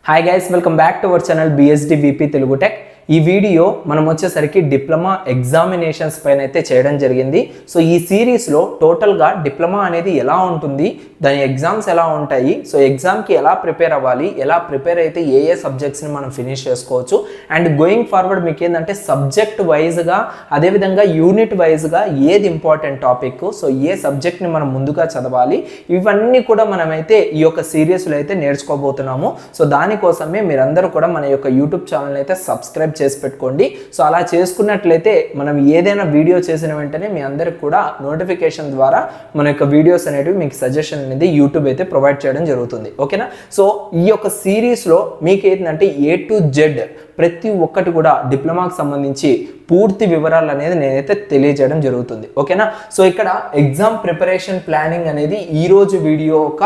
Hi guys, welcome back to our channel BSD VP Telugu Tech. ఈ video మనం వచ్చేసరికి diploma examinations పైన అయితే చేయడం జరిగింది. సో ఈ సిరీస్లో టోటల్గా డిప్లొమా అనేది ఎలా ఉంటుంది, దాని ఎగ్జామ్స్ ఎలా ఉంటాయి, సో ఎగ్జామ్కి ఎలా ప్రిపేర్ అవ్వాలి, ఎలా ప్రిపేర్ అయితే ఏ సబ్జెక్ట్స్ని మనం ఫినిష్ చేసుకోవచ్చు, అండ్ గోయింగ్ ఫార్వర్డ్ మీకు ఏంటంటే సబ్జెక్ట్ వైజ్గా అదేవిధంగా యూనిట్ వైజ్గా ఏది ఇంపార్టెంట్ టాపిక్, సో ఏ సబ్జెక్ట్ని మనం ముందుగా చదవాలి, ఇవన్నీ కూడా మనమైతే ఈ యొక్క సిరీస్లో అయితే నేర్చుకోబోతున్నాము. సో దానికోసమే మీరందరూ కూడా మన యొక్క యూట్యూబ్ ఛానల్ అయితే సబ్స్క్రైబ్ చేసి పెట్టుకోండి. సో అలా చేసుకున్నట్లయితే మనం ఏదైనా వీడియో చేసిన వెంటనే మీ అందరికి కూడా నోటిఫికేషన్ ద్వారా మన యొక్క వీడియోస్ అనేవి మీకు సజెషన్ అనేది యూట్యూబ్ అయితే ప్రొవైడ్ చేయడం జరుగుతుంది. ఓకేనా? సో ఈ యొక్క సిరీస్లో మీకు ఏంటంటే A to Z ప్రతి ఒక్కటి కూడా డిప్లొమాకి సంబంధించి పూర్తి వివరాలు అనేది నేనైతే తెలియజేయడం జరుగుతుంది. ఓకేనా? సో ఇక్కడ ఎగ్జామ్ ప్రిపరేషన్ ప్లానింగ్ అనేది ఈరోజు వీడియో ఒక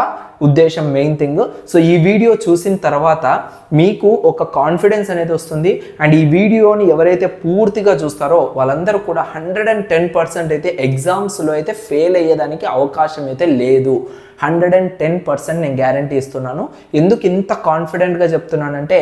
ఉద్దేశం, మెయిన్ థింగ్. సో ఈ వీడియో చూసిన తర్వాత మీకు ఒక కాన్ఫిడెన్స్ అనేది వస్తుంది. అండ్ ఈ వీడియోని ఎవరైతే పూర్తిగా చూస్తారో వాళ్ళందరూ కూడా 110% అయితే ఎగ్జామ్స్లో అయితే ఫెయిల్ అయ్యేదానికి అవకాశం అయితే లేదు. 110% నేను గ్యారంటీ ఇస్తున్నాను. ఎందుకు ఇంత కాన్ఫిడెంట్గా చెప్తున్నానంటే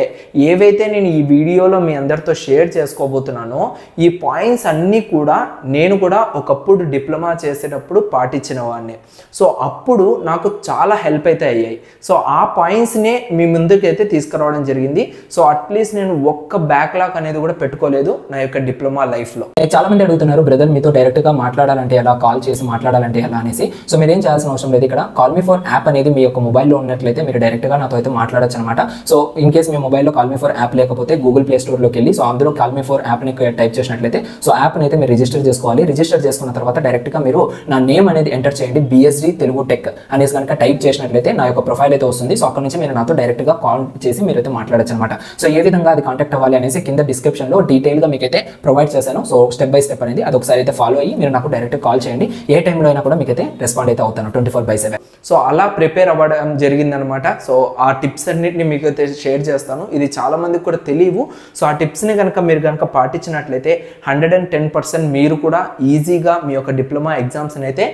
ఏవైతే నేను ఈ వీడియోలో మీ అందరితో షేర్ చేసుకోబోతున్నానో ఈ పాయింట్స్ అన్నీ కూడా నేను కూడా ఒకప్పుడు డిప్లొమా చేసేటప్పుడు పాటించిన వాడిని. సో అప్పుడు నాకు చాలా హెల్ప్ అయితే అయ్యాయి. సో ఆ పాయింట్స్నే మీ ముందుకైతే తీసుకురావడం జరిగింది. సో అట్లీస్ట్ నేను ఒక్క బ్యాక్లాగ్ అనేది కూడా పెట్టుకోలేదు నా యొక్క డిప్లొమా లైఫ్లో. చాలా మంది అడుగుతున్నారు, బ్రదర్ మీతో డైరెక్ట్గా మాట్లాడాలంటే ఎలా, కాల్ చేసి మాట్లాడాలంటే ఎలా అనేసి. సో మీరేం చేయాల్సిన అవసరం లేదు. ఇక్కడ కాల్ మీ ఫర్ యాప్ అనేది మీ యొక్క మొబైల్లో ఉన్నట్లయితే మీరు డైరెక్ట్గా నాతో అయితే మాట్లాడచ్చు అనమాట. సో ఇన్ కేస్ మీ మొబైల్లో కాల్ మీ ఫర్ యాప్ లేకపోతే గూగుల్ ప్లే స్టోర్లోకి వెళ్ళి సో అందులో కాల్ మీ ఫర్ యాప్ని టైప్ చేసినట్లయితే సో యాప్ని అయితే మీరు రిజిస్టర్ చేసుకోవాలి. రిజిస్టర్ చేసుకున్న తర్వాత డైరెక్ట్గా మీరు నా నేమ్ అనేది ఎంటర్ చేయండి, BSD తెలుగు టెక్ అనేసి కనుక టైప్ చేసినట్లయితే నా యొక్క ప్రొఫైల్ అయితే వస్తుంది. సో అక్కడ నుంచి మీరు నాతో డైరెక్ట్గా కాల్ చేసి మీరు అయితే మాట్లాడచ్చు అనమాట. సో ఏ విధంగా అది కాంటాక్ట్ అవ్వాలి అనేసి కింద డిస్క్రిప్షన్లో డీటెయిల్గా మీకైతే ప్రొవైడ్ చేశాను. సో స్టెప్ బై స్టెప్ అనేది అది ఒకసారి అయితే ఫాలో అయ్యి మీరు నాకు డైరెక్ట్ కాల్ చేయండి. ఏ టైంలో అయినా కూడా మీకైతే రెస్పాండ్ అయితే అవుతాను 24/7. సో అలా ప్రిపేర్ అవ్వడం జరిగిందనమాట. సో ఆ టిప్స్ అన్నింటినీ మీకు అయితే షేర్ చేస్తాను. ఇది చాలా మందికి కూడా తెలియవు. సో ఆ టిప్స్ని కనుక మీరు కనుక పాటించినట్లయితే 110% మీరు కూడా ఈజీగా మీ యొక్క డిప్లొమా ఎగ్జామ్స్ని అయితే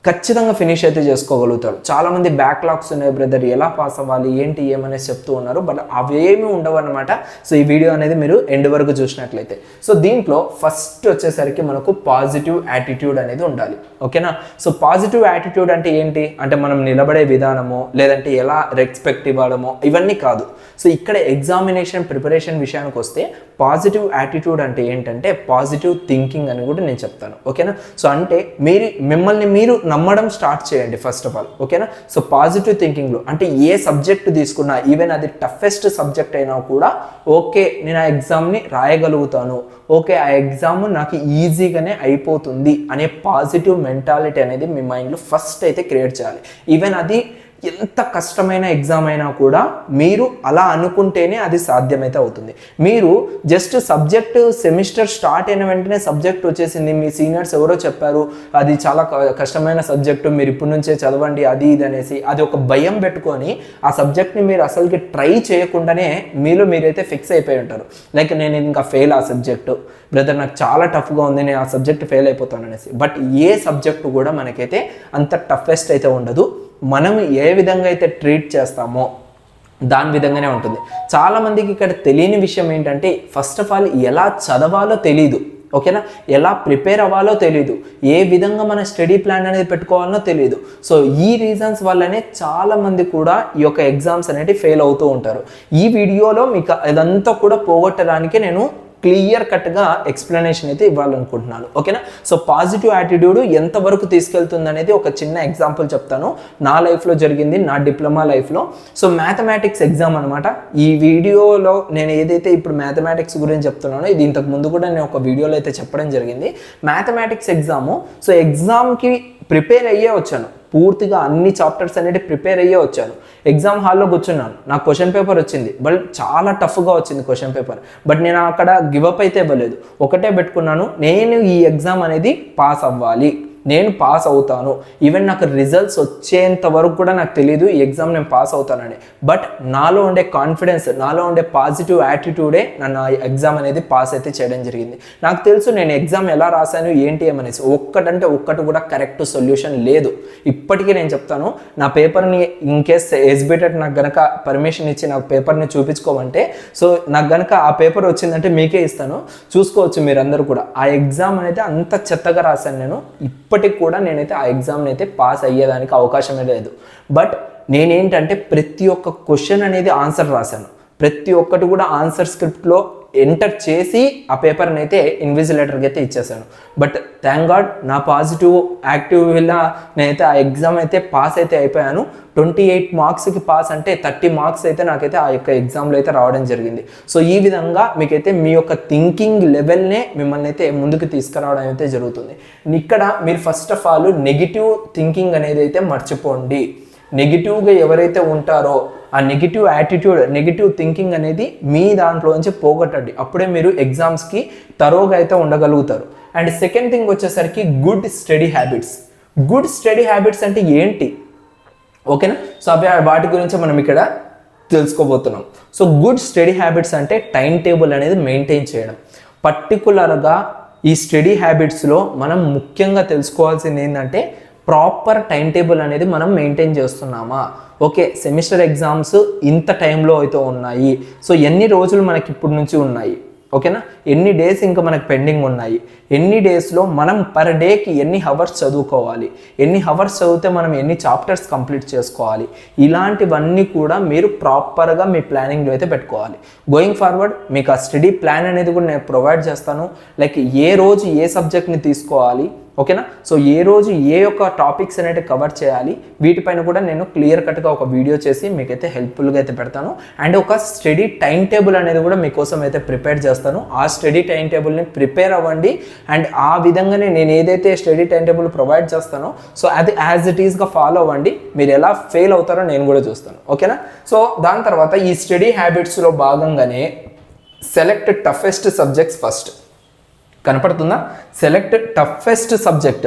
ఖచ్చితంగా ఫినిష్ అయితే చేసుకోగలుగుతారు. చాలామంది బ్యాక్లాగ్స్ ఉన్నాయి బ్రదర్, ఎలా పాస్ అవ్వాలి ఏంటి ఏమనేసి చెప్తూ ఉన్నారు, బట్ అవేమీ ఉండవు అనమాట. సో ఈ వీడియో అనేది మీరు ఎండ్ వరకు చూసినట్లయితే సో దీంట్లో ఫస్ట్ వచ్చేసరికి మనకు పాజిటివ్ యాటిట్యూడ్ అనేది ఉండాలి. ఓకేనా? సో పాజిటివ్ యాటిట్యూడ్ అంటే ఏంటి అంటే మనం నిలబడే విధానము లేదంటే ఎలా రెస్పెక్ట్ ఇవ్వడమో ఇవన్నీ కాదు. సో ఇక్కడ ఎగ్జామినేషన్ ప్రిపరేషన్ విషయానికి వస్తే పాజిటివ్ యాటిట్యూడ్ అంటే ఏంటంటే పాజిటివ్ థింకింగ్ అని కూడా నేను చెప్తాను. ఓకేనా? సో అంటే మిమ్మల్ని మీరు నమ్మడం స్టార్ట్ చేయండి ఫస్ట్ ఆఫ్ ఆల్. ఓకేనా? సో పాజిటివ్ థింకింగ్లో అంటే ఏ సబ్జెక్ట్ తీసుకున్నా ఈవెన్ అది టఫెస్ట్ సబ్జెక్ట్ అయినా కూడా ఓకే నేను ఆ ఎగ్జామ్ని రాయగలుగుతాను, ఓకే ఆ ఎగ్జామ్ నాకు ఈజీగానే అయిపోతుంది అనే పాజిటివ్ మెంటాలిటీ అనేది మీ మైండ్లో ఫస్ట్ అయితే క్రియేట్ చేయాలి. ఈవెన్ అది ఎంత కష్టమైన ఎగ్జామ్ అయినా కూడా మీరు అలా అనుకుంటేనే అది సాధ్యమైతే అవుతుంది. మీరు జస్ట్ సబ్జెక్ట్ సెమిస్టర్ స్టార్ట్ అయిన వెంటనే సబ్జెక్ట్ వచ్చేసింది, మీ సీనియర్స్ ఎవరో చెప్పారు అది చాలా కష్టమైన సబ్జెక్టు మీరు ఇప్పటి నుంచే చదవండి అది ఇది అనేసి అది ఒక భయం పెట్టుకొని ఆ సబ్జెక్ట్ని మీరు అసలుకి ట్రై చేయకుండానే మీరైతే ఫిక్స్ అయిపోయి ఉంటారు. లైక్ నేను ఇంకా ఫెయిల్ ఆ సబ్జెక్టు బ్రదర్ నాకు చాలా టఫ్గా ఉంది, నేను ఆ సబ్జెక్ట్ ఫెయిల్ అయిపోతాను అనేసి. బట్ ఏ సబ్జెక్టు కూడా మనకైతే అంత టఫెస్ట్ అయితే ఉండదు. మనం ఏ విధంగా అయితే ట్రీట్ చేస్తామో దాని విధంగానే ఉంటుంది. చాలామందికి ఇక్కడ తెలియని విషయం ఏంటంటే ఫస్ట్ ఆఫ్ ఆల్ ఎలా చదవాలో తెలీదు. ఓకేనా? ఎలా ప్రిపేర్ అవ్వాలో తెలీదు, ఏ విధంగా మన స్టడీ ప్లాన్ అనేది పెట్టుకోవాలనో తెలియదు. సో ఈ రీజన్స్ వల్లనే చాలామంది కూడా ఈ యొక్క ఎగ్జామ్స్ అనేవి ఫెయిల్ అవుతూ ఉంటారు. ఈ వీడియోలో మీకు ఇదంతా కూడా పోగొట్టడానికి నేను క్లియర్ కట్గా ఎక్స్ప్లెనేషన్ అయితే ఇవ్వాలనుకుంటున్నాను. ఓకేనా? సో పాజిటివ్ యాటిట్యూడ్ ఎంతవరకు తీసుకెళ్తుంది అనేది ఒక చిన్న ఎగ్జాంపుల్ చెప్తాను. నా లైఫ్లో జరిగింది, నా డిప్లొమా లైఫ్లో. సో మ్యాథమెటిక్స్ ఎగ్జామ్ అనమాట. ఈ వీడియోలో నేను ఏదైతే ఇప్పుడు మ్యాథమెటిక్స్ గురించి చెప్తున్నానో ఇది ఇంతకు ముందు కూడా నేను ఒక వీడియోలో అయితే చెప్పడం జరిగింది. Mathematics exam. సో ఎగ్జామ్కి ప్రిపేర్ అయ్యే వచ్చాను, పూర్తిగా అన్ని చాప్టర్స్ అనేది ప్రిపేర్ అయ్యే వచ్చాను. ఎగ్జామ్ హాల్లో కూర్చున్నాను, నాకు క్వశ్చన్ పేపర్ వచ్చింది, బట్ చాలా టఫ్గా వచ్చింది క్వశ్చన్ పేపర్. బట్ నేను అక్కడ గివప్ అయితే ఇవ్వలేదు, ఒకటే పెట్టుకున్నాను, నేను ఈ ఎగ్జామ్ అనేది పాస్ అవ్వాలి, నేను పాస్ అవుతాను. ఈవెన్ నాకు రిజల్ట్స్ వచ్చేంత వరకు కూడా నాకు తెలియదు ఈ ఎగ్జామ్ నేను పాస్ అవుతానని. బట్ నాలో ఉండే కాన్ఫిడెన్స్, నాలో ఉండే పాజిటివ్ యాటిట్యూడే నన్ను ఆ ఎగ్జామ్ అనేది పాస్ అయితే చేయడం జరిగింది. నాకు తెలుసు నేను ఎగ్జామ్ ఎలా రాశాను ఏంటి ఏమనేసి. ఒక్కటంటే ఒక్కటి కూడా కరెక్ట్ సొల్యూషన్ లేదు. ఇప్పటికీ నేను చెప్తాను, నా పేపర్ని ఇన్ కేస్ ఎస్బిటెట్ నాకు గనక పర్మిషన్ ఇచ్చి నా పేపర్ని చూపించుకోమంటే, సో నాకు గనక ఆ పేపర్ వచ్చిందంటే మీకే ఇస్తాను, చూసుకోవచ్చు మీరందరూ కూడా. ఆ ఎగ్జామ్ అనేది అంత చెత్తగా రాశాను నేను. ఇప్పటికి కూడా నేనైతే ఆ ఎగ్జామ్ని అయితే పాస్ అయ్యేదానికి అవకాశమే లేదు. బట్ నేనేంటంటే ప్రతి ఒక్క క్వశ్చన్ అనేది ఆన్సర్ రాశాను. ప్రతి ఒక్కటి కూడా ఆన్సర్ స్క్రిప్ట్లో ఎంటర్ చేసి ఆ పేపర్ని అయితే ఇన్విజిలేటర్కి అయితే ఇచ్చేసాను. బట్ థ్యాంక్ గాడ్ నా పాజిటివ్ యాక్టివ్ వల్ల నేనైతే ఆ ఎగ్జామ్ అయితే పాస్ అయితే అయిపోయాను. 28 మార్క్స్కి పాస్ అంటే 30 మార్క్స్ అయితే నాకైతే ఆ యొక్క ఎగ్జామ్లో అయితే రావడం జరిగింది. సో ఈ విధంగా మీకైతే మీ యొక్క థింకింగ్ లెవెల్నే మిమ్మల్ని అయితే ముందుకు తీసుకురావడం అయితే జరుగుతుంది. ఇక్కడ మీరు first of all negative thinking అనేది అయితే మర్చిపోండి. నెగిటివ్గా ఎవరైతే ఉంటారో ఆ నెగిటివ్ యాటిట్యూడ్, నెగిటివ్ థింకింగ్ అనేది మీ దాంట్లోంచి పోగొట్టండి. అప్పుడే మీరు ఎగ్జామ్స్కి తరోగా అయితే ఉండగలుగుతారు. అండ్ సెకండ్ థింగ్ వచ్చేసరికి good study habits. Good study habits అంటే ఏంటి, ఓకేనా? సో అవి వాటి గురించి మనం ఇక్కడ తెలుసుకోబోతున్నాం. సో గుడ్ స్టడీ హ్యాబిట్స్ అంటే టైం టేబుల్ అనేది మెయింటైన్ చేయడం. పర్టికులర్గా ఈ స్టడీ హ్యాబిట్స్లో మనం ముఖ్యంగా తెలుసుకోవాల్సింది ఏంటంటే ప్రాపర్ టైం టేబుల్ అనేది మనం మెయింటైన్ చేస్తున్నామా. ఓకే, సెమిస్టర్ ఎగ్జామ్స్ ఇంత టైంలో అయితే ఉన్నాయి, సో ఎన్ని రోజులు మనకి ఇప్పటి నుంచి ఉన్నాయి, ఓకేనా? ఎన్ని డేస్ ఇంకా మనకు పెండింగ్ ఉన్నాయి, ఎన్ని డేస్లో మనం పర్ డేకి ఎన్ని హవర్స్ చదువుకోవాలి, ఎన్ని హవర్స్ చదివితే మనం ఎన్ని చాప్టర్స్ కంప్లీట్ చేసుకోవాలి, ఇలాంటివన్నీ కూడా మీరు ప్రాపర్గా మీ ప్లానింగ్లో అయితే పెట్టుకోవాలి. గోయింగ్ ఫార్వర్డ్ మీకు ఆ స్టడీ ప్లాన్ అనేది కూడా నేను ప్రొవైడ్ చేస్తాను. లైక్ ఏ రోజు ఏ సబ్జెక్ట్ని తీసుకోవాలి, ఓకేనా? సో ఏ రోజు ఏ యొక్క టాపిక్స్ అనేవి కవర్ చేయాలి, వీటిపైన కూడా నేను క్లియర్ కట్గా ఒక వీడియో చేసి మీకైతే హెల్ప్ఫుల్గా అయితే పెడతాను. అండ్ ఒక స్టడీ టైం టేబుల్ అనేది కూడా మీకోసం అయితే ప్రిపేర్ చేస్తాను. ఆ స్టడీ టైం టేబుల్ని ప్రిపేర్ అవ్వండి. అండ్ ఆ విధంగానే నేను ఏదైతే స్టడీ టైం టేబుల్ ప్రొవైడ్ చేస్తానో సో అది యాజ్ ఇట్ ఈస్గా ఫాలో అవ్వండి. మీరు ఎలా ఫెయిల్ అవుతారో నేను కూడా చూస్తాను, ఓకేనా? సో దాని తర్వాత ఈ స్టడీ హ్యాబిట్స్లో భాగంగానే సెలెక్ట్ టఫెస్ట్ సబ్జెక్ట్స్ ఫస్ట్. కనపడుతుందా? Select toughest subject.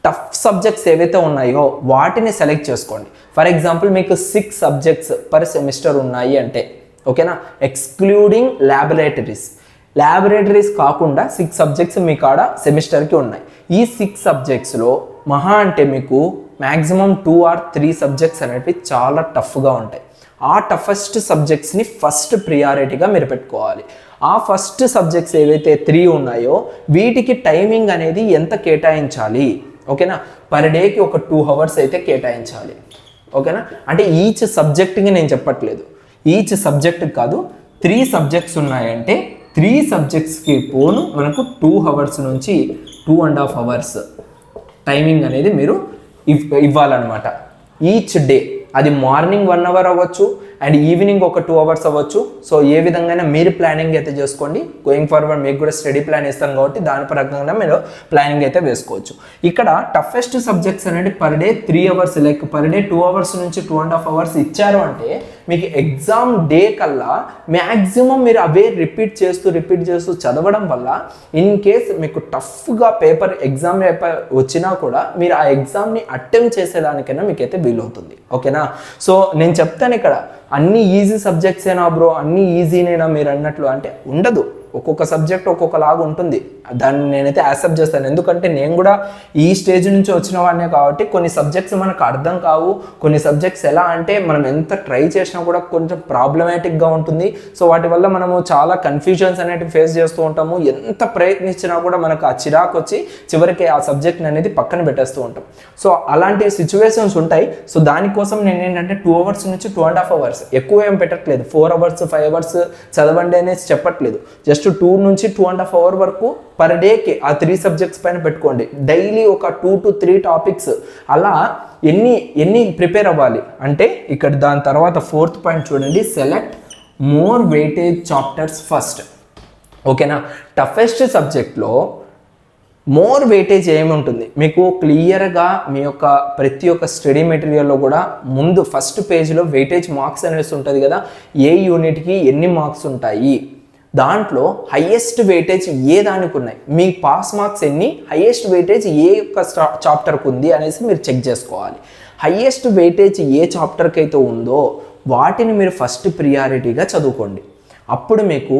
Tough subjects ఏవైతే ఉన్నాయో వాటిని సెలెక్ట్ చేసుకోండి. ఫర్ ఎగ్జాంపుల్ మీకు 6 సబ్జెక్ట్స్ పర్ సెమిస్టర్ ఉన్నాయి అంటే, ఓకేనా? ఎక్స్క్లూడింగ్ ల్యాబొరేటరీస్ కాకుండా 6 సబ్జెక్ట్స్ మీ కాడ సెమిస్టర్కి ఉన్నాయి. ఈ 6 సబ్జెక్ట్స్లో మహా అంటే మీకు మ్యాక్సిమం 2 or 3 సబ్జెక్ట్స్ అనేవి చాలా టఫ్గా ఉంటాయి. ఆ టఫెస్ట్ సబ్జెక్ట్స్ని ఫస్ట్ ప్రియారిటీగా మీరు పెట్టుకోవాలి. ఆ ఫస్ట్ సబ్జెక్ట్స్ ఏవైతే 3 ఉన్నాయో వీటికి టైమింగ్ అనేది ఎంత కేటాయించాలి, ఓకేనా? పర్ డేకి ఒక 2 hours అయితే కేటాయించాలి, ఓకేనా? అంటే ఈచ్ సబ్జెక్ట్కి నేను చెప్పట్లేదు, ఈచ్ సబ్జెక్ట్ కాదు. 3 సబ్జెక్ట్స్ ఉన్నాయంటే 3 సబ్జెక్ట్స్కి పోను మనకు 2 hours నుంచి 2.5 hours టైమింగ్ అనేది మీరు ఇవ్వాలన్నమాట ఈచ్ డే. అది మార్నింగ్ 1 hour అవ్వచ్చు అండ్ ఈవినింగ్ ఒక 2 hours అవ్వచ్చు. సో ఏ విధంగా మీరు ప్లానింగ్ అయితే చేసుకోండి. గోయింగ్ ఫార్వర్డ్ మీకు కూడా స్టడీ ప్లాన్ ఇస్తాను కాబట్టి దాని ప్రకారంగా మీరు ప్లానింగ్ అయితే వేసుకోవచ్చు. ఇక్కడ టఫెస్ట్ సబ్జెక్ట్స్ అనేది per day 3 hours, like per day 2 hours నుంచి 2.5 hours ఇచ్చారు అంటే మీకు ఎగ్జామ్ డే కల్లా మ్యాక్సిమం మీరు అవే రిపీట్ చేస్తూ చదవడం వల్ల ఇన్ కేస్ మీకు టఫ్గా పేపర్ ఎగ్జామ్ వచ్చినా కూడా మీరు ఆ ఎగ్జామ్ని అటెంప్ట్ చేసేదానికైనా మీకైతే వీలవుతుంది, ఓకేనా? సో నేను చెప్తాను ఇక్కడ అన్ని ఈజీ సబ్జెక్ట్స్ ఏనా బ్రో, అన్ని ఈజీనేనా మీరు అన్నట్లు అంటే ఉండదు. ఒక్కొక్క సబ్జెక్ట్ ఒక్కొక్కలాగా ఉంటుంది. దాన్ని నేనైతే యాక్సెప్ట్ చేస్తాను. ఎందుకంటే నేను కూడా ఈ స్టేజ్ నుంచి వచ్చిన వాడినే కాబట్టి కొన్ని సబ్జెక్ట్స్ మనకు అర్థం కావు. కొన్ని సబ్జెక్ట్స్ ఎలా అంటే మనం ఎంత ట్రై చేసినా కూడా కొంచెం ప్రాబ్లమాటిక్గా ఉంటుంది. సో వాటి వల్ల మనము చాలా కన్ఫ్యూజన్స్ అనేటివి ఫేస్ చేస్తూ ఉంటాము. ఎంత ప్రయత్నించినా కూడా మనకు ఆ చిరాకు వచ్చి చివరికి ఆ సబ్జెక్ట్ అనేది పక్కన పెట్టేస్తూ ఉంటాం. సో అలాంటి సిచ్యువేషన్స్ ఉంటాయి. సో దానికోసం నేను ఏంటంటే 2 hours నుంచి 2.5 hours ఎక్కువ ఏం పెట్టట్లేదు. 4 hours 5 hours చదవండి అనేసి చెప్పట్లేదు. జస్ట్ 2 నుంచి 2.5 hour వరకు పర్ డేకి ఆ 3 సబ్జెక్ట్స్ పైన పెట్టుకోండి. డైలీ ఒక 2 to 3 టాపిక్స్ అలా ఎన్ని ప్రిపేర్ అవ్వాలి అంటే ఇక్కడ దాని తర్వాత 4th పాయింట్ చూడండి, select more weightage chapters first, ఓకేనా? టఫెస్ట్ సబ్జెక్ట్లో మోర్ వెయిటేజ్ ఏముంటుంది మీకు క్లియర్గా మీ యొక్క ప్రతి ఒక్క స్టడీ మెటీరియల్లో కూడా ముందు ఫస్ట్ పేజ్లో వెయిటేజ్ మార్క్స్ అనేసి ఉంటుంది కదా, ఏ యూనిట్కి ఎన్ని మార్క్స్ ఉంటాయి, దాంట్లో హైయెస్ట్ వెయిటేజ్ ఏ దానికి ఉన్నాయి, మీ పాస్ మార్క్స్ ఎన్ని, హైయెస్ట్ వెయిటేజ్ ఏ యొక్క చాప్టర్కి ఉంది అనేసి మీరు చెక్ చేసుకోవాలి. హైయెస్ట్ వెయిటేజ్ ఏ చాప్టర్కి అయితే ఉందో వాటిని మీరు ఫస్ట్ ప్రియారిటీగా చదువుకోండి. అప్పుడు మీకు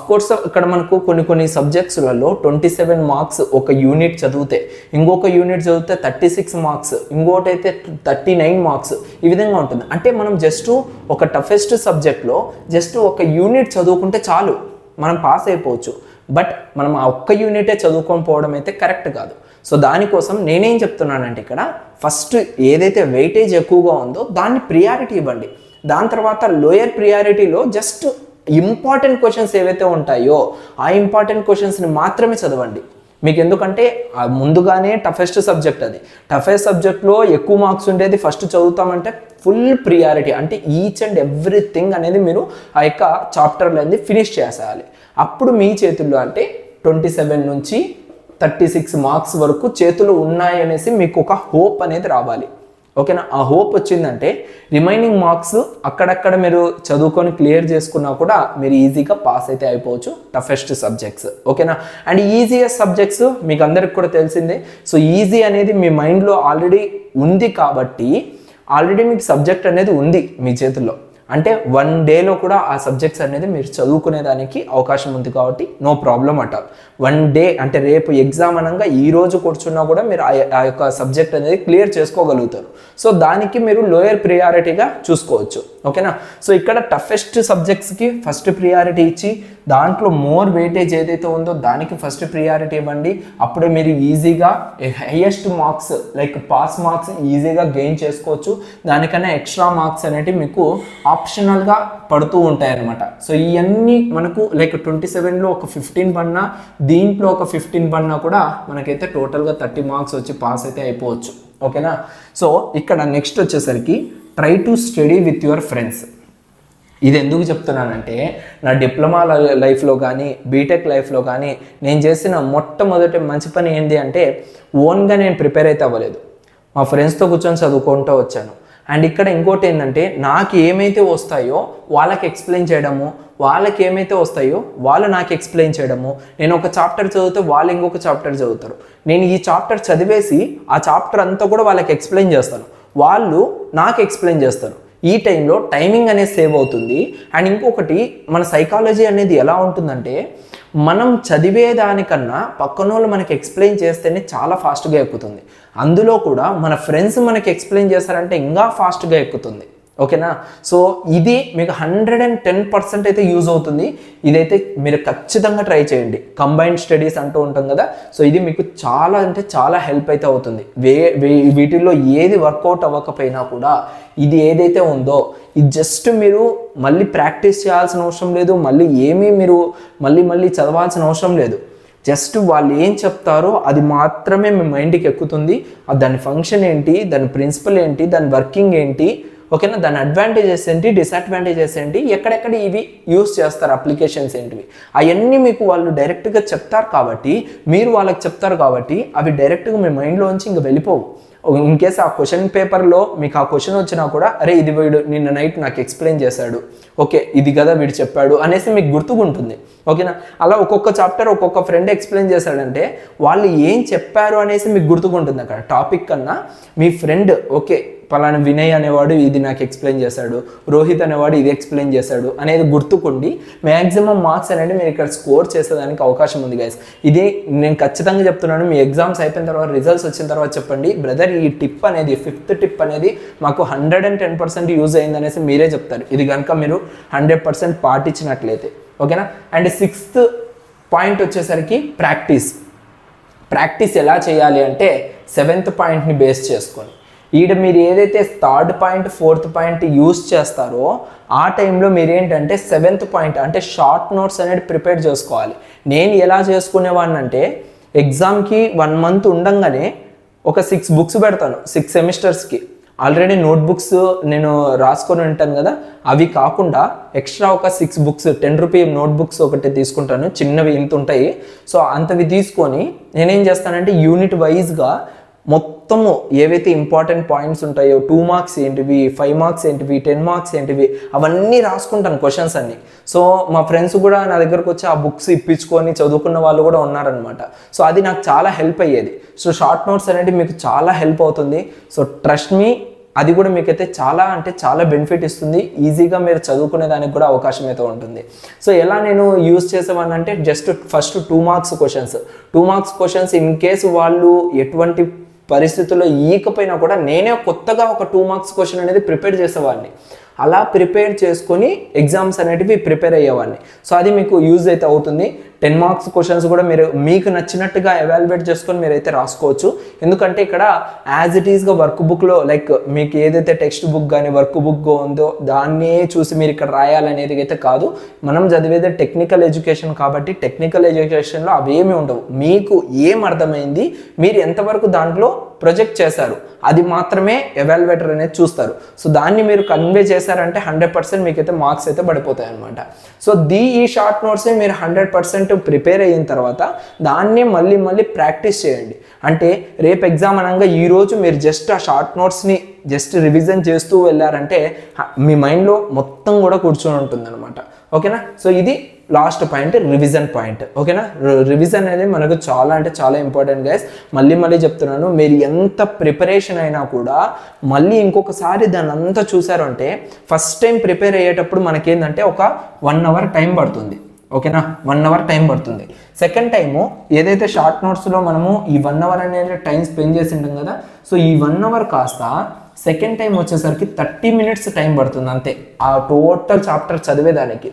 కోర్స్ ఇక్కడ మనకు కొన్ని సబ్జెక్ట్స్లలో 27 మార్క్స్ ఒక యూనిట్ చదివితే, ఇంకొక యూనిట్ చదివితే 36 మార్క్స్, ఇంకోటి అయితే 39 మార్క్స్, ఈ విధంగా ఉంటుంది. అంటే మనం జస్ట్ ఒక టఫెస్ట్ సబ్జెక్ట్లో జస్ట్ ఒక యూనిట్ చదువుకుంటే చాలు, మనం పాస్ అయిపోవచ్చు. బట్ మనం ఆ ఒక్క యూనిటే చదువుకొని పోవడం అయితే కరెక్ట్ కాదు. సో దానికోసం నేనేం చెప్తున్నానంటే ఇక్కడ ఫస్ట్ ఏదైతే వెయిటేజ్ ఎక్కువగా ఉందో దాన్ని ప్రియారిటీ ఇవ్వండి. దాని తర్వాత లోయర్ ప్రియారిటీలో జస్ట్ ఇంపార్టెంట్ క్వశ్చన్స్ ఏవైతే ఉంటాయో ఆ ఇంపార్టెంట్ క్వశ్చన్స్ని మాత్రమే చదవండి. మీకు ఎందుకంటే ముందుగానే టఫెస్ట్ సబ్జెక్ట్, అది టఫెస్ట్ సబ్జెక్ట్లో ఎక్కువ మార్క్స్ ఉండేది ఫస్ట్ చదువుతామంటే ఫుల్ ప్రియారిటీ, అంటే ఈచ్ అండ్ ఎవ్రీథింగ్ అనేది మీరు ఆ యొక్క చాప్టర్లో అనేది ఫినిష్ చేసేయాలి. అప్పుడు మీ చేతుల్లో అంటే 27 నుంచి 36 మార్క్స్ వరకు చేతులు ఉన్నాయి అనేసి మీకు ఒక హోప్ అనేది రావాలి. ఓకేనా? ఆ హోప్ వచ్చిందంటే రిమైనింగ్ మార్క్స్ అక్కడక్కడ మీరు చదువుకొని క్లియర్ చేసుకున్నా కూడా మీరు ఈజీగా పాస్ అయితే అయిపోవచ్చు టఫెస్ట్ సబ్జెక్ట్స్. ఓకేనా? అండ్ ఈజియెస్ట్ సబ్జెక్ట్స్ మీకు అందరికి కూడా తెలిసిందే. సో ఈజీ అనేది మీ మైండ్లో ఆల్రెడీ ఉంది కాబట్టి ఆల్రెడీ మీకు సబ్జెక్ట్ అనేది ఉంది మీ చేతుల్లో, అంటే 1 డేలో కూడా ఆ సబ్జెక్ట్స్ అనేది మీరు చదువుకునేదానికి అవకాశం ఉంది కాబట్టి no problem at all. 1 day అంటే రేపు ఎగ్జామ్ అనగా ఈ రోజు కూర్చున్నా కూడా మీరు ఆ యొక్క సబ్జెక్ట్ అనేది క్లియర్ చేసుకోగలుగుతారు. సో దానికి మీరు లోయర్ ప్రియారిటీగా చూసుకోవచ్చు. ఓకేనా? సో ఇక్కడ టఫెస్ట్ సబ్జెక్ట్స్కి ఫస్ట్ ప్రియారిటీ ఇచ్చి దాంట్లో మోర్ వెయిటేజ్ ఏదైతే ఉందో దానికి ఫస్ట్ ప్రియారిటీ ఇవ్వండి. అప్పుడే మీరు ఈజీగా highest marks like pass marks ఈజీగా గెయిన్ చేసుకోవచ్చు. దానికన్నా ఎక్స్ట్రా మార్క్స్ అనేవి మీకు ఆప్షనల్గా పడుతూ ఉంటాయి అన్నమాట. సో ఇవన్నీ మనకు లైక్ 27లో ఒక 15 పడినా, దీంట్లో ఒక 15 పడినా కూడా మనకైతే టోటల్గా 30 మార్క్స్ వచ్చి పాస్ అయితే అయిపోవచ్చు. ఓకేనా? సో ఇక్కడ నెక్స్ట్ వచ్చేసరికి try to study with your friends. ఇది ఎందుకు చెప్తున్నానంటే నా డిప్లొమా లైఫ్లో కానీ బీటెక్ లైఫ్లో కానీ నేను చేసిన మొట్టమొదటి మంచి పని ఏంటి అంటే ఓన్గా నేను ప్రిపేర్ అయితే అవ్వలేదు, మా ఫ్రెండ్స్తో కూర్చొని చదువుకుంటూ వచ్చాను. అండ్ ఇక్కడ ఇంకోటి ఏంటంటే నాకు ఏమైతే వస్తాయో వాళ్ళకి ఎక్స్ప్లెయిన్ చేయడము, వాళ్ళకి ఏమైతే వస్తాయో వాళ్ళు నాకు ఎక్స్ప్లెయిన్ చేయడము. నేను ఒక చాప్టర్ చదివితే వాళ్ళు ఇంకొక చాప్టర్ చదువుతారు, నేను ఈ చాప్టర్ చదివేసి ఆ చాప్టర్ అంతా కూడా వాళ్ళకి ఎక్స్ప్లెయిన్ చేస్తాను, వాళ్ళు నాకు ఎక్స్ప్లెయిన్ చేస్తారు. ఈ టైంలో టైమింగ్ అనేది సేవ్ అవుతుంది. అండ్ ఇంకొకటి మన సైకాలజీ అనేది ఎలా ఉంటుందంటే మనం చదివేదానికన్నా పక్కన వాళ్ళు మనకి ఎక్స్ప్లెయిన్ చేస్తేనే చాలా ఫాస్ట్గా ఎక్కుతుంది. అందులో కూడా మన ఫ్రెండ్స్ మనకి ఎక్స్ప్లెయిన్ చేస్తారంటే ఇంకా ఫాస్ట్గా ఎక్కుతుంది. ఓకేనా? సో ఇది మీకు 110% అయితే యూజ్ అవుతుంది. ఇదైతే మీరు ఖచ్చితంగా ట్రై చేయండి. కంబైన్డ్ స్టడీస్ అంటూ ఉంటాం కదా, సో ఇది మీకు చాలా అంటే చాలా హెల్ప్ అయితే అవుతుంది. వీటిల్లో ఏది వర్కౌట్ అవ్వకపోయినా కూడా ఇది ఏదైతే ఉందో ఇది జస్ట్ మీరు మళ్ళీ ప్రాక్టీస్ చేయాల్సిన అవసరం లేదు, మళ్ళీ ఏమీ మీరు మళ్ళీ చదవాల్సిన అవసరం లేదు. జస్ట్ వాళ్ళు ఏం చెప్తారో అది మాత్రమే మీ మైండ్కి ఎక్కుతుంది. దాని ఫంక్షన్ ఏంటి, దాని ప్రిన్సిపల్ ఏంటి, దాని వర్కింగ్ ఏంటి, ఓకేనా, దాని అడ్వాంటేజెస్ ఏంటి, డిసడ్వాంటేజెస్ ఏంటి, ఎక్కడెక్కడ ఇవి యూస్ చేస్తారు, అప్లికేషన్స్ ఏంటివి, అవన్నీ మీకు వాళ్ళు డైరెక్ట్గా చెప్తారు కాబట్టి, మీరు వాళ్ళకి చెప్తారు కాబట్టి అవి డైరెక్ట్గా మీ మైండ్లోంచి ఇంక వెళ్ళిపోవు. ఇన్ కేస్ ఆ క్వశ్చన్ పేపర్లో మీకు ఆ క్వశ్చన్ వచ్చినా కూడా అరే ఇది వీడు నిన్న నైట్ నాకు ఎక్స్ప్లెయిన్ చేశాడు, ఓకే ఇది కదా వీడు చెప్పాడు అనేసి మీకు గుర్తుకుంటుంది. ఓకేనా? అలా ఒక్కొక్క చాప్టర్ ఒక్కొక్క ఫ్రెండ్ ఎక్స్ప్లెయిన్ చేశాడంటే వాళ్ళు ఏం చెప్పారు అనేసి మీకు గుర్తుకుంటుంది. అక్కడ టాపిక్ కన్నా మీ ఫ్రెండ్ ఓకే పలానా వినయ్ అనేవాడు ఇది నాకు ఎక్స్ప్లెయిన్ చేశాడు, రోహిత్ అనేవాడు ఇది ఎక్స్ప్లెయిన్ చేశాడు అనేది గుర్తుకుండి మ్యాక్సిమం మార్క్స్ అనేది మీరు ఇక్కడ స్కోర్ చేసేదానికి అవకాశం ఉంది గైస్. ఇది నేను ఖచ్చితంగా చెప్తున్నాను. మీ ఎగ్జామ్స్ అయిపోయిన తర్వాత రిజల్ట్స్ వచ్చిన తర్వాత చెప్పండి బ్రదర్ ఈ టిప్ అనేది 5th టిప్ అనేది మాకు 110% యూజ్ అయింది అనేసి మీరే చెప్తారు. ఇది కనుక మీరు 100% పాటించినట్లయితే. ఓకేనా? అండ్ 6th పాయింట్ వచ్చేసరికి ప్రాక్టీస్ ఎలా చేయాలి అంటే 7th పాయింట్ని బేస్ చేసుకొని మీరు ఏదైతే 3rd point 4th point use చేస్తారో ఆ టైంలో మీరేంటంటే 7th పాయింట్ అంటే షార్ట్ నోట్స్ అనేది ప్రిపేర్ చేసుకోవాలి. నేను ఎలా చేసుకునేవాడిని అంటే ఎగ్జామ్కి 1 month ఉండంగానే ఒక 6 books పెడతాను 6 సెమిస్టర్స్కి. ఆల్రెడీ నోట్బుక్స్ నేను రాసుకొని ఉంటాను కదా, అవి కాకుండా ఎక్స్ట్రా ఒక 6 books 10 రూపీ నోట్బుక్స్ ఒకటి తీసుకుంటాను, చిన్నవి ఇంత ఉంటాయి. సో అంతవి తీసుకొని నేనేం చేస్తానంటే యూనిట్ వైజ్గా మొత్తము ఏవైతే ఇంపార్టెంట్ పాయింట్స్ ఉంటాయో 2 మార్క్స్ ఏంటివి, 5 మార్క్స్ ఏంటివి, 10 మార్క్స్ ఏంటివి, అవన్నీ రాసుకుంటాను క్వశ్చన్స్ అన్ని. సో మా ఫ్రెండ్స్ కూడా నా దగ్గరకు వచ్చి ఆ బుక్స్ ఇప్పించుకొని చదువుకున్న వాళ్ళు కూడా ఉన్నారనమాట. సో అది నాకు చాలా హెల్ప్ అయ్యేది. సో షార్ట్ నోట్స్ అనేది మీకు చాలా హెల్ప్ అవుతుంది. సో ట్రస్ట్ మీ, అది కూడా మీకైతే చాలా అంటే చాలా బెనిఫిట్ ఇస్తుంది. ఈజీగా మీరు చదువుకునే దానికి కూడా అవకాశం అయితే ఉంటుంది. సో ఎలా నేను యూజ్ చేసేవాడిని అంటే just first 2 marks questions in case వాళ్ళు ఎటువంటి పరిస్థితుల్లో ఈకపోయినా కూడా నేనే కొత్తగా ఒక 2 మార్క్స్ క్వశ్చన్ అనేది ప్రిపేర్ చేసేవాడిని. అలా ప్రిపేర్ చేసుకొని ఎగ్జామ్స్ అనేటివి ప్రిపేర్ అయ్యేవాడిని. సో అది మీకు యూజ్ అయితే అవుతుంది. 10 మార్క్స్ క్వశ్చన్స్ కూడా మీరు మీకు నచ్చినట్టుగా ఎవాల్యుయేట్ చేసుకొని మీరైతే రాసుకోవచ్చు. ఎందుకంటే ఇక్కడ యాజ్ ఇట్ ఈస్గా వర్క్ బుక్లో లైక్ మీకు ఏదైతే టెక్స్ట్ బుక్ కానీ వర్క్ బుక్ ఉందో దాన్నే చూసి మీరు ఇక్కడ రాయాలనేది అయితే కాదు. మనం చదివేది టెక్నికల్ ఎడ్యుకేషన్ కాబట్టి టెక్నికల్ ఎడ్యుకేషన్లో అవేమీ ఉండవు. మీకు ఏం అర్థమైంది, మీరు ఎంతవరకు దాంట్లో ప్రొజెక్ట్ చేశారు, అది మాత్రమే ఎవాల్యుయేటర్ అనేది చూస్తారు. సో దాన్ని మీరు కన్వే చేశారంటే 100% మీకైతే మార్క్స్ అయితే పడిపోతాయి అనమాట. సో ఈ షార్ట్ నోట్సే మీరు 100% ప్రిపేర్ అయిన తర్వాత దాన్నే మళ్ళీ ప్రాక్టీస్ చేయండి. అంటే రేపు ఎగ్జామ్ అనగా ఈరోజు మీరు జస్ట్ ఆ షార్ట్ నోట్స్ని జస్ట్ రివిజన్ చేస్తూ వెళ్ళారంటే మీ మైండ్లో మొత్తం కూడా కూర్చొని ఉంటుంది అనమాట. ఓకేనా? సో ఇది లాస్ట్ పాయింట్, రివిజన్ పాయింట్. ఓకేనా? రివిజన్ అనేది మనకు చాలా అంటే చాలా ఇంపార్టెంట్ గైస్. మళ్ళీ చెప్తున్నాను, మీరు ఎంత ప్రిపరేషన్ అయినా కూడా మళ్ళీ ఇంకొకసారి దాన్ని అంతా చూసారు అంటే ఫస్ట్ టైం ప్రిపేర్ అయ్యేటప్పుడు మనకేంటంటే ఒక 1 అవర్ టైం పడుతుంది. ఓకేనా? 1 అవర్ టైం పడుతుంది. సెకండ్ టైము ఏదైతే షార్ట్ నోట్స్లో మనము ఈ 1 అవర్ అనేది టైం స్పెండ్ చేసి ఉంటాం కదా, సో ఈ 1 అవర్ కాస్త సెకండ్ టైం వచ్చేసరికి 30 మినిట్స్ టైం పడుతుంది అంతే ఆ టోటల్ చాప్టర్ చదివేదానికి.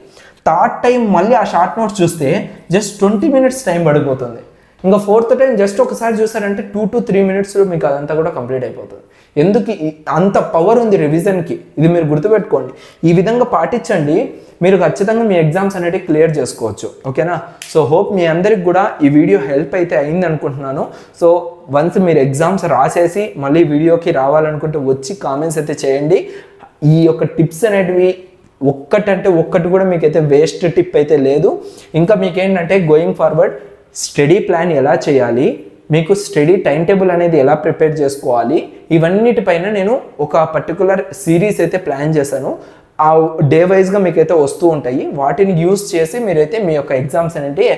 థర్డ్ టైం మళ్ళీ ఆ షార్ట్ నోట్స్ చూస్తే జస్ట్ 20 మినిట్స్ టైం పడిపోతుంది. ఇంకా ఫోర్త్ టైం జస్ట్ ఒకసారి చూసారంటే 2 to 3 మినిట్స్లో మీకు అదంతా కూడా కంప్లీట్ అయిపోతుంది. ఎందుకు అంత పవర్ ఉంది రివిజన్కి, ఇది మీరు గుర్తుపెట్టుకోండి. ఈ విధంగా పాటించండి, మీరు ఖచ్చితంగా మీ ఎగ్జామ్స్ అనేవి క్లియర్ చేసుకోవచ్చు. ఓకేనా? సో హోప్ మీ అందరికి కూడా ఈ వీడియో హెల్ప్ అయితే అయింది అనుకుంటున్నాను. సో వన్స్ మీరు ఎగ్జామ్స్ రాసేసి మళ్ళీ వీడియోకి రావాలనుకుంటే వచ్చి కామెంట్స్ అయితే చేయండి. ఈ యొక్క టిప్స్ అనేటివి ఒక్కటి కూడా మీకైతే వేస్ట్ టిప్ అయితే లేదు. ఇంకా మీకేంటంటే గోయింగ్ ఫార్వర్డ్ స్టడీ ప్లాన్ ఎలా చేయాలి, మీకు స్టడీ టైం టేబుల్ అనేది ఎలా ప్రిపేర్ చేసుకోవాలి, ఇవన్నిటిపైన నేను ఒక పర్టికులర్ సిరీస్ అయితే ప్లాన్ చేశాను. ఆ డే వైజ్గా మీకైతే వస్తూ ఉంటాయి. వాటిని యూస్ చేసి మీరైతే మీ యొక్క ఎగ్జామ్స్ అనేవి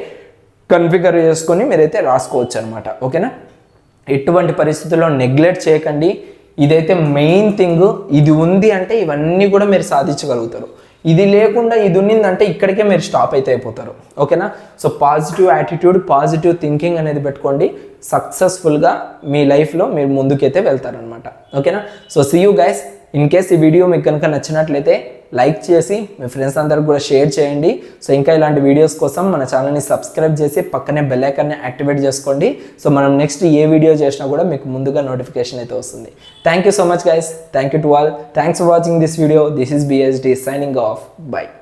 కన్ఫిగర్ చేసుకొని మీరైతే రాసుకోవచ్చు అనమాట. ఓకేనా? ఎటువంటి పరిస్థితుల్లో నెగ్లెక్ట్ చేయకండి. ఇదైతే మెయిన్ థింగ్. ఇది ఉంది అంటే ఇవన్నీ కూడా మీరు సాధించగలుగుతారు. ఇది లేకుండా ఇది ఉన్నిందంటే ఇక్కడికే మీరు స్టాప్ అయితే అయిపోతారు. ఓకేనా? So positive attitude, positive thinking అనేది పెట్టుకోండి. సక్సెస్ఫుల్గా మీ లైఫ్లో మీరు ముందుకైతే వెళ్తారనమాట. ఓకేనా? So see you guys. In case ఈ వీడియో మీకు కనుక నచ్చినట్లయితే లైక్ చేసి మీ ఫ్రెండ్స్ అందరికి కూడా షేర్ చేయండి. సో ఇంకా ఇలాంటి వీడియోస్ కోసం మన ఛానల్ని సబ్స్క్రైబ్ చేసి పక్కనే బెల్ ఐకాన్ని యాక్టివేట్ చేసుకోండి. సో మనం నెక్స్ట్ ఏ వీడియో చేసినా కూడా మీకు ముందుగా నోటిఫికేషన్ అయితే వస్తుంది. Thank you so much guys. Thank you to all. Thanks for watching this video. This is BSD signing off. Bye.